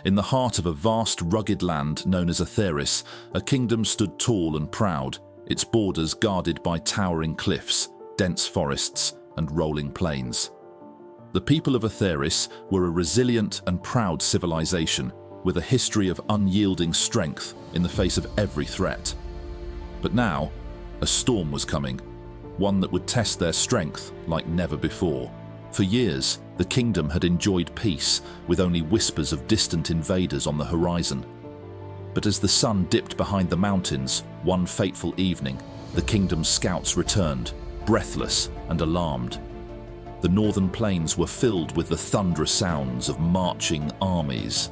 In the heart of a vast, rugged land known as Atheris, a kingdom stood tall and proud, its borders guarded by towering cliffs, dense forests, and rolling plains. The people of Atheris were a resilient and proud civilization with a history of unyielding strength in the face of every threat. But now, a storm was coming, one that would test their strength like never before. For years, the kingdom had enjoyed peace, with only whispers of distant invaders on the horizon. But as the sun dipped behind the mountains, one fateful evening, the kingdom's scouts returned, breathless and alarmed. The northern plains were filled with the thunderous sounds of marching armies.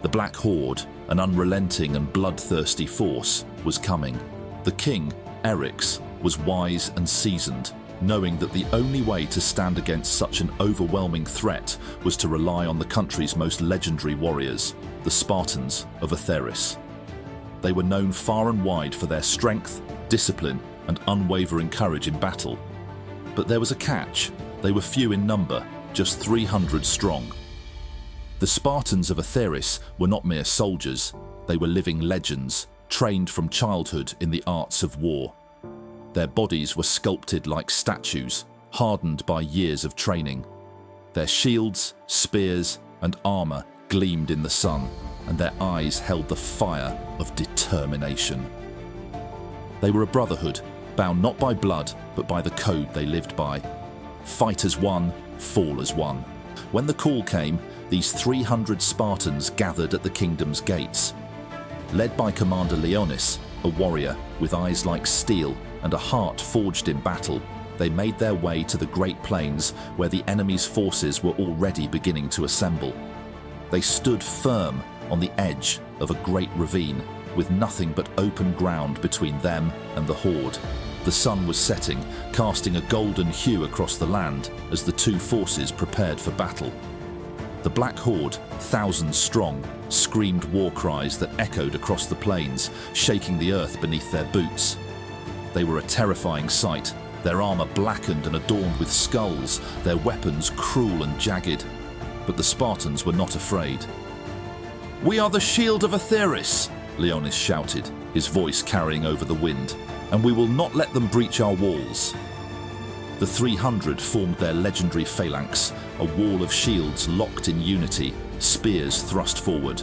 The Black Horde, an unrelenting and bloodthirsty force, was coming. The king, Eryx, was wise and seasoned, knowing that the only way to stand against such an overwhelming threat was to rely on the country's most legendary warriors, the Spartans of Atheris. They were known far and wide for their strength, discipline, and unwavering courage in battle. But there was a catch. They were few in number, just 300 strong. The Spartans of Atheris were not mere soldiers. They were living legends, trained from childhood in the arts of war. Their bodies were sculpted like statues, hardened by years of training. Their shields, spears, and armor gleamed in the sun, and their eyes held the fire of determination. They were a brotherhood, bound not by blood, but by the code they lived by. Fight as one, fall as one. When the call came, these 300 Spartans gathered at the kingdom's gates. Led by Commander Leonis, a warrior with eyes like steel and a heart forged in battle, they made their way to the Great Plains where the enemy's forces were already beginning to assemble. They stood firm on the edge of a great ravine, with nothing but open ground between them and the horde. The sun was setting, casting a golden hue across the land as the two forces prepared for battle. The Black Horde, thousands strong, screamed war cries that echoed across the plains, shaking the earth beneath their boots. They were a terrifying sight, their armor blackened and adorned with skulls, their weapons cruel and jagged. But the Spartans were not afraid. "We are the shield of Atheris," Leonis shouted, his voice carrying over the wind, "and we will not let them breach our walls." The 300 formed their legendary phalanx, a wall of shields locked in unity, spears thrust forward.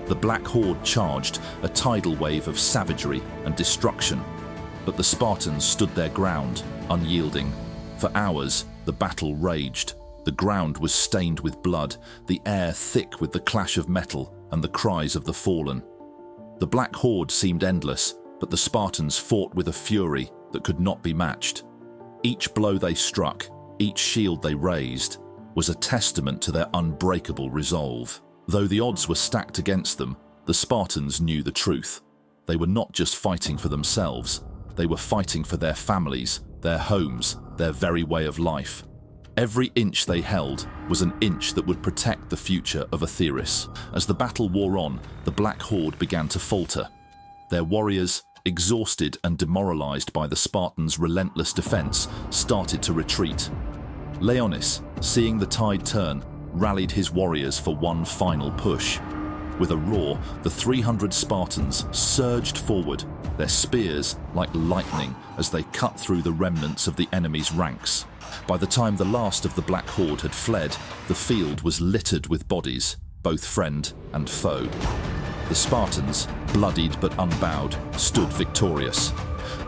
The Black Horde charged, a tidal wave of savagery and destruction. But the Spartans stood their ground, unyielding. For hours, the battle raged. The ground was stained with blood, the air thick with the clash of metal and the cries of the fallen. The Black Horde seemed endless, but the Spartans fought with a fury that could not be matched. Each blow they struck, each shield they raised, was a testament to their unbreakable resolve. Though the odds were stacked against them, the Spartans knew the truth. They were not just fighting for themselves, they were fighting for their families, their homes, their very way of life. Every inch they held was an inch that would protect the future of Atheris. As the battle wore on, the Black Horde began to falter. Their warriors, exhausted and demoralized by the Spartans' relentless defense, started to retreat. Leonis, seeing the tide turn, rallied his warriors for one final push. With a roar, the 300 Spartans surged forward, their spears like lightning as they cut through the remnants of the enemy's ranks. By the time the last of the Black Horde had fled, the field was littered with bodies, both friend and foe. The Spartans, bloodied but unbowed, stood victorious.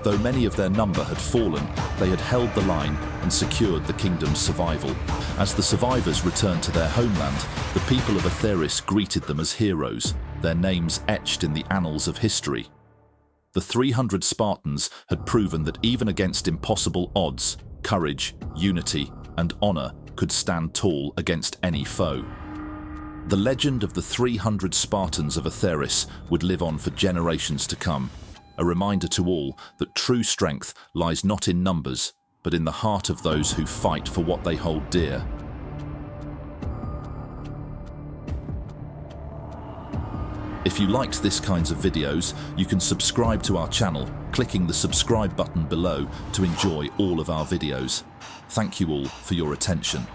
Though many of their number had fallen, they had held the line and secured the kingdom's survival. As the survivors returned to their homeland, the people of Atheris greeted them as heroes, their names etched in the annals of history. The 300 Spartans had proven that even against impossible odds, courage, unity, and honor could stand tall against any foe. The legend of the 300 Spartans of Atheris would live on for generations to come, a reminder to all that true strength lies not in numbers, but in the heart of those who fight for what they hold dear. If you liked this kinds of videos, you can subscribe to our channel, clicking the subscribe button below to enjoy all of our videos. Thank you all for your attention.